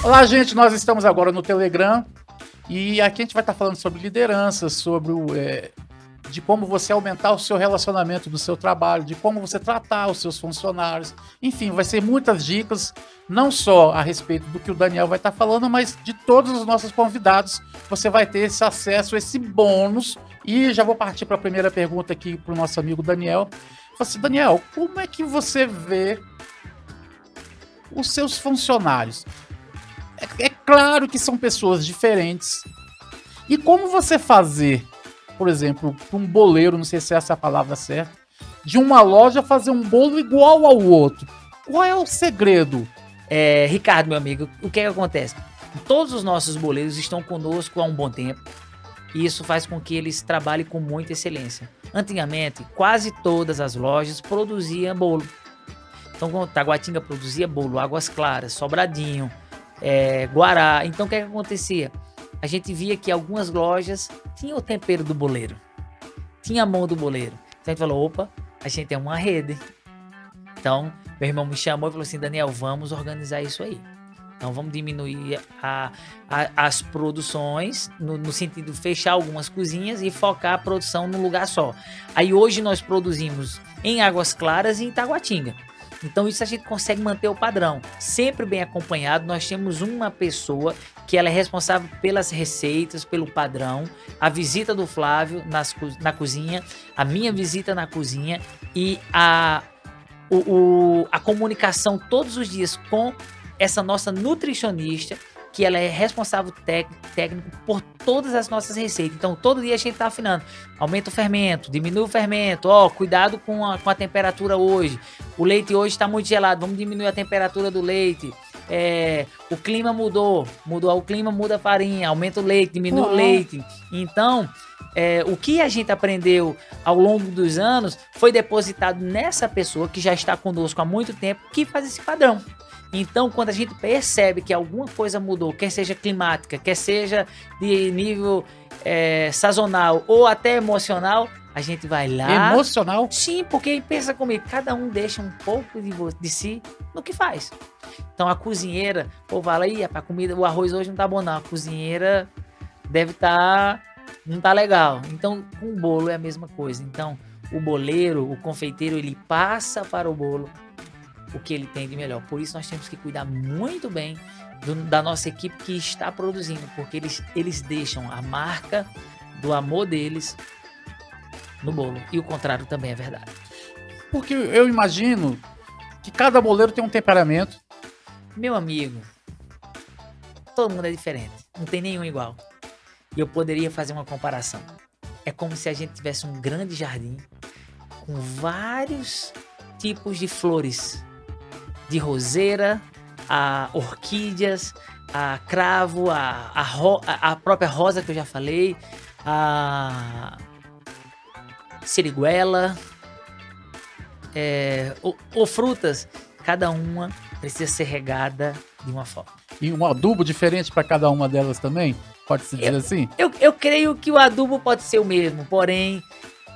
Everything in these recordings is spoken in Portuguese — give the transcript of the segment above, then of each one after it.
Olá, gente, nós estamos agora no Telegram e aqui a gente vai estar falando sobre liderança, sobre de como você aumentar o seu relacionamento do seu trabalho, de como você tratar os seus funcionários. Enfim, vai ser muitas dicas, não só a respeito do que o Daniel vai estar falando, mas de todos os nossos convidados. Você vai ter esse acesso, esse bônus. E já vou partir para a primeira pergunta aqui para o nosso amigo Daniel. Assim, Daniel, como é que você vê os seus funcionários? É claro que são pessoas diferentes. E como você fazer, por exemplo, um boleiro, não sei se essa é a palavra certa, de uma loja fazer um bolo igual ao outro? Qual é o segredo? Ricardo, meu amigo, o que acontece? Todos os nossos boleiros estão conosco há um bom tempo. E isso faz com que eles trabalhem com muita excelência. Antigamente, quase todas as lojas produziam bolo. Então, Taguatinga produzia bolo, Águas Claras, Sobradinho, Guará. Então o que acontecia? A gente via que algumas lojas tinham o tempero do boleiro, tinha a mão do boleiro. Então a gente falou, opa, a gente é uma rede. Então meu irmão me chamou e falou assim, Daniel, vamos organizar isso aí. Então vamos diminuir as produções, no sentido de fechar algumas cozinhas e focar a produção num lugar só. Aí hoje nós produzimos em Águas Claras e em Taguatinga. Então isso a gente consegue manter o padrão, sempre bem acompanhado. Nós temos uma pessoa que ela é responsável pelas receitas, pelo padrão, a visita do Flávio na cozinha, a minha visita na cozinha e a comunicação todos os dias com essa nossa nutricionista, que ela é responsável técnico por todas as nossas receitas. Então, todo dia a gente tá afinando. Aumenta o fermento, diminui o fermento. Cuidado com a temperatura hoje. O leite hoje está muito gelado, vamos diminuir a temperatura do leite. O clima mudou o clima, muda a farinha, aumenta o leite, diminui o leite. Então, o que a gente aprendeu ao longo dos anos foi depositado nessa pessoa que já está conosco há muito tempo, que faz esse padrão. Então, quando a gente percebe que alguma coisa mudou, quer seja climática, quer seja de nível sazonal ou até emocional, a gente vai lá... Emocional? Sim, porque pensa comigo, cada um deixa um pouco de si no que faz. Então, a cozinheira, pô, fala aí, a comida, o arroz hoje não tá bom não, a cozinheira deve estar... não tá legal. Então, com o bolo é a mesma coisa. Então, o boleiro, o confeiteiro, ele passa para o bolo o que ele tem de melhor. Por isso nós temos que cuidar muito bem da nossa equipe que está produzindo, porque eles deixam a marca do amor deles no bolo. E o contrário também é verdade. Porque eu imagino que cada boleiro tem um temperamento. Meu amigo, todo mundo é diferente. Não tem nenhum igual. E eu poderia fazer uma comparação. É como se a gente tivesse um grande jardim com vários tipos de flores. De roseira, a orquídeas, a cravo, a própria rosa que eu já falei, a siriguela, ou frutas. Cada uma precisa ser regada de uma forma. E um adubo diferente para cada uma delas também? Pode-se dizer assim? Eu creio que o adubo pode ser o mesmo, porém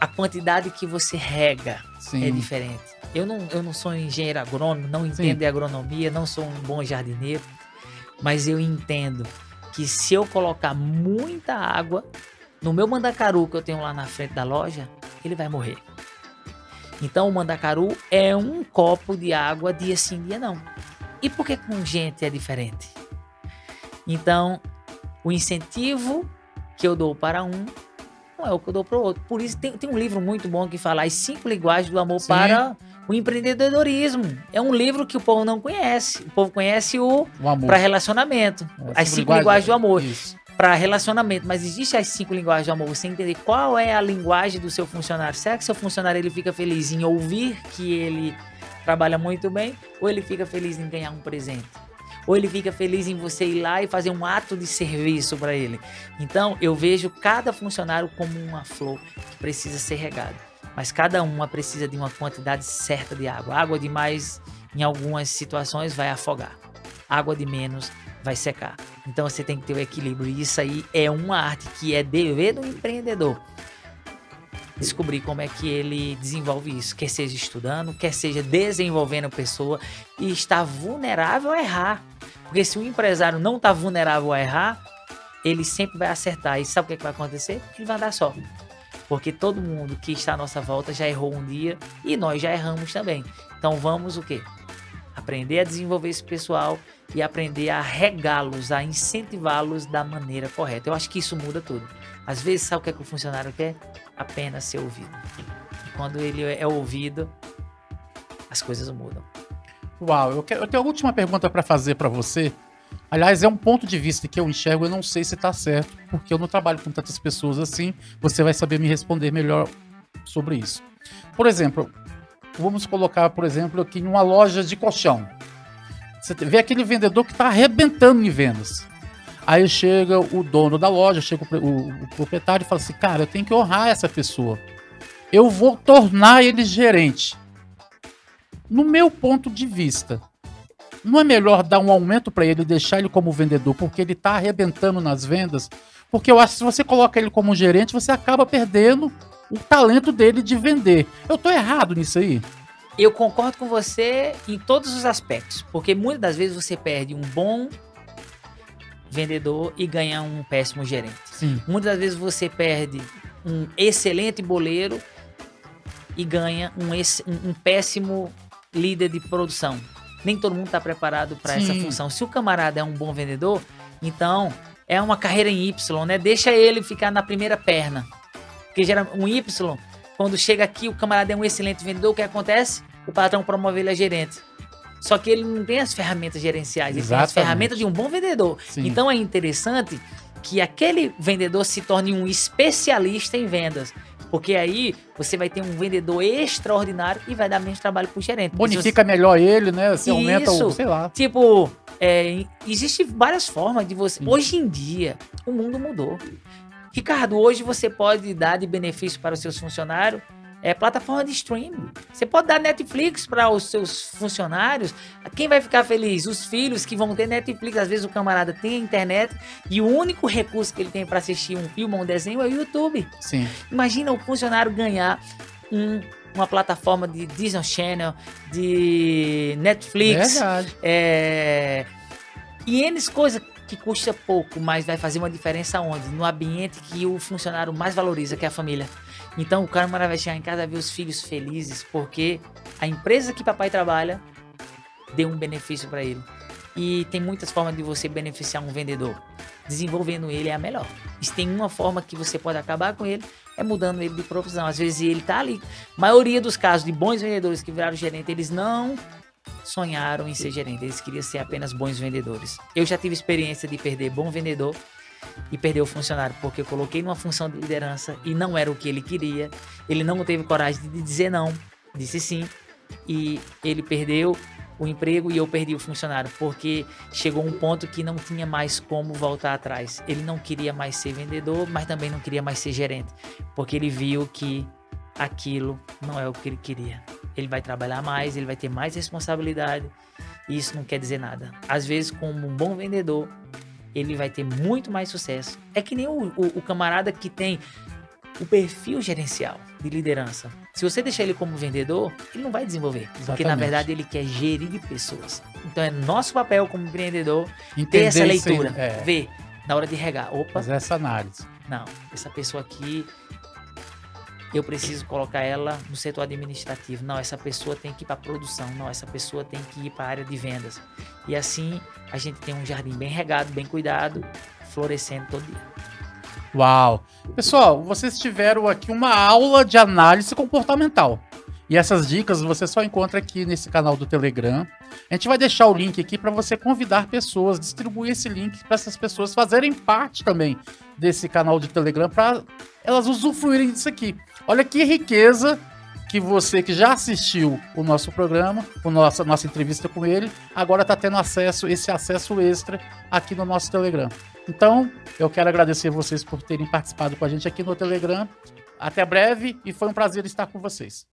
a quantidade que você rega é diferente. Eu não sou engenheiro agrônomo, não entendo de agronomia, não sou um bom jardineiro, mas eu entendo que se eu colocar muita água no meu mandacaru que eu tenho lá na frente da loja, ele vai morrer. Então o mandacaru é um copo de água dia sim, dia não. E por que com gente é diferente? Então, o incentivo que eu dou para um não é o que eu dou para o outro. Por isso tem um livro muito bom que fala As 5 Linguagens do Amor para o Empreendedorismo. É um livro que o povo não conhece. O povo conhece o para relacionamento. As 5 Linguagens do Amor. para relacionamento, mas existe as 5 linguagens do amor. Você entender qual é a linguagem do seu funcionário. Será que seu funcionário ele fica feliz em ouvir que ele trabalha muito bem? Ou ele fica feliz em ganhar um presente? Ou ele fica feliz em você ir lá e fazer um ato de serviço para ele? Então, eu vejo cada funcionário como uma flor que precisa ser regada. Mas cada uma precisa de uma quantidade certa de água. Água demais, em algumas situações, vai afogar. Água de menos vai secar. Então você tem que ter o equilíbrio. E isso aí é uma arte que é dever do empreendedor. Descobrir como é que ele desenvolve isso. Quer seja estudando, quer seja desenvolvendo a pessoa e está vulnerável a errar. Porque se o empresário não está vulnerável a errar, ele sempre vai acertar. E sabe o que, é que vai acontecer? Ele vai andar só. Porque todo mundo que está à nossa volta já errou um dia e nós já erramos também. Então vamos o quê? Aprender a desenvolver esse pessoal e aprender a regá-los, a incentivá-los da maneira correta. Eu acho que isso muda tudo. Às vezes, sabe o que, é que o funcionário quer? Apenas ser ouvido. E quando ele é ouvido, as coisas mudam. Uau, eu tenho a última pergunta para fazer para você. Aliás, é um ponto de vista que eu enxergo, eu não sei se está certo, porque eu não trabalho com tantas pessoas assim. Você vai saber me responder melhor sobre isso. Por exemplo, vamos colocar, por exemplo, aqui em uma loja de colchão. Você vê aquele vendedor que está arrebentando em vendas. Aí chega o dono da loja, chega o proprietário e fala assim, cara, eu tenho que honrar essa pessoa. Eu vou tornar ele gerente. No meu ponto de vista, não é melhor dar um aumento para ele e deixar ele como vendedor, porque ele está arrebentando nas vendas? Porque eu acho que se você coloca ele como gerente, você acaba perdendo o talento dele de vender. Eu tô errado nisso aí? Eu concordo com você em todos os aspectos, porque muitas das vezes você perde um bom vendedor e ganha um péssimo gerente. Sim. Muitas das vezes você perde um excelente boleiro e ganha um péssimo líder de produção. Nem todo mundo está preparado para essa função. Se o camarada é um bom vendedor, então é uma carreira em Y, né? Deixa ele ficar na primeira perna. Porque gera um Y, quando chega aqui, o camarada é um excelente vendedor, o que acontece? O patrão promove ele a gerente. Só que ele não tem as ferramentas gerenciais, ele tem as ferramentas de um bom vendedor. Sim. Então é interessante que aquele vendedor se torne um especialista em vendas. Porque aí você vai ter um vendedor extraordinário e vai dar menos trabalho pro gerente. Bonifica melhor ele, né? Você aumenta o, sei lá. Tipo, existem várias formas de você... Hoje em dia, o mundo mudou. Ricardo, hoje você pode dar de benefício para os seus funcionários plataforma de streaming. Você pode dar Netflix para os seus funcionários. Quem vai ficar feliz? Os filhos que vão ter Netflix. Às vezes o camarada tem a internet e o único recurso que ele tem para assistir um filme ou um desenho é o YouTube. Sim. Imagina o funcionário ganhar uma plataforma de Disney Channel, de Netflix. Verdade. E N coisas que custa pouco, mas vai fazer uma diferença onde? No ambiente que o funcionário mais valoriza, que é a família. Então o cara vai chegar em casa e ver os filhos felizes, porque a empresa que papai trabalha deu um benefício para ele. E tem muitas formas de você beneficiar um vendedor. Desenvolvendo ele é a melhor. E tem uma forma que você pode acabar com ele, é mudando ele de profissão. Às vezes ele tá ali. A maioria dos casos de bons vendedores que viraram gerente, eles não sonharam em ser gerente, eles queriam ser apenas bons vendedores. Eu já tive experiência de perder bom vendedor e perder o funcionário, porque eu coloquei numa função de liderança e não era o que ele queria. Ele não teve coragem de dizer não, disse sim, e ele perdeu o emprego e eu perdi o funcionário, porque chegou um ponto que não tinha mais como voltar atrás. Ele não queria mais ser vendedor, mas também não queria mais ser gerente, porque ele viu que aquilo não é o que ele queria. Ele vai trabalhar mais, ele vai ter mais responsabilidade, e isso não quer dizer nada. Às vezes, como um bom vendedor, ele vai ter muito mais sucesso. É que nem o camarada que tem o perfil gerencial de liderança. Se você deixar ele como vendedor, ele não vai desenvolver. Exatamente. Porque, na verdade, ele quer gerir pessoas. Então, é nosso papel como empreendedor ter essa leitura. Ver, na hora de regar. Opa. Fazer essa análise. Não, essa pessoa aqui, eu preciso colocar ela no setor administrativo. Não, essa pessoa tem que ir para a produção. Não, essa pessoa tem que ir para a área de vendas. E assim, a gente tem um jardim bem regado, bem cuidado, florescendo todo dia. Uau! Pessoal, vocês tiveram aqui uma aula de análise comportamental. E essas dicas você só encontra aqui nesse canal do Telegram. A gente vai deixar o link aqui para você convidar pessoas, distribuir esse link para essas pessoas fazerem parte também desse canal de Telegram, para elas usufruírem disso aqui. Olha que riqueza que você que já assistiu o nosso programa, nossa entrevista com ele, agora está tendo esse acesso extra aqui no nosso Telegram. Então, eu quero agradecer vocês por terem participado com a gente aqui no Telegram. Até breve e foi um prazer estar com vocês.